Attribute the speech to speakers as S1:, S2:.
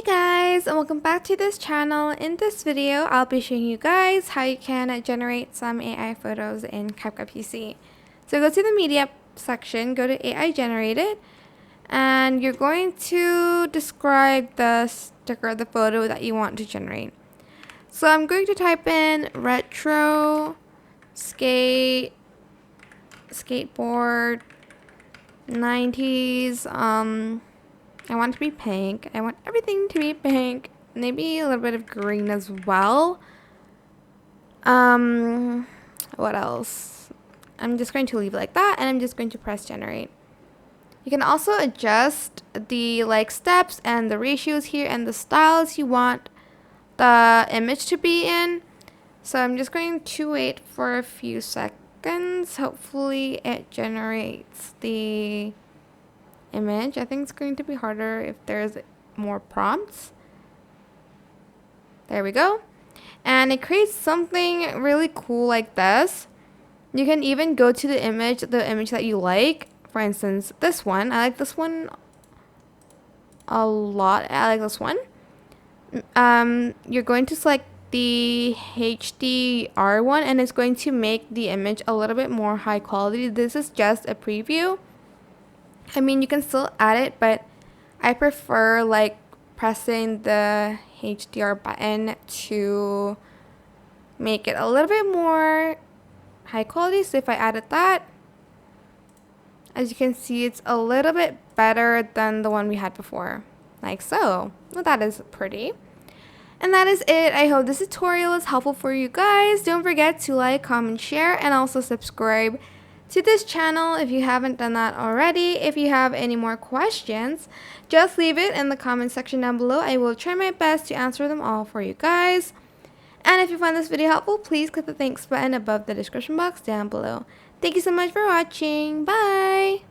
S1: Guys, and welcome back to this channel. In this video, I'll be showing you guys how you can generate some AI photos in CapCut PC. So go to the media section, go to AI generated, and you're going to describe the sticker, the photo that you want to generate. So I'm going to type in retro skateboard 90s. I want it to be pink. I want everything to be pink. Maybe a little bit of green as well. What else? I'm just going to leave it like that, and I'm just going to press generate. You can also adjust the steps and the ratios here and the styles you want the image to be in. So I'm just going to wait for a few seconds. Hopefully it generates the image. I think it's going to be harder if there's more prompts. There we go. And it creates something really cool like this. You can even go to the image that you like. For instance, this one. I like this one a lot. I like this one. You're going to select the HDR one, and it's going to make the image a little bit more high quality. This is just a preview. I mean, you can still add it, but I prefer pressing the HDR button to make it a little bit more high quality. So if I added that, as you can see, it's a little bit better than the one we had before, like so. Well, that is pretty. And that is it. I hope this tutorial is helpful for you guys. Don't forget to like, comment, share, and also subscribe to this channel if you haven't done that already. If you have any more questions, just leave it in the comment section down below. I will try my best to answer them all for you guys. And if you find this video helpful, please click the thanks button above the description box down below. Thank you so much for watching. Bye!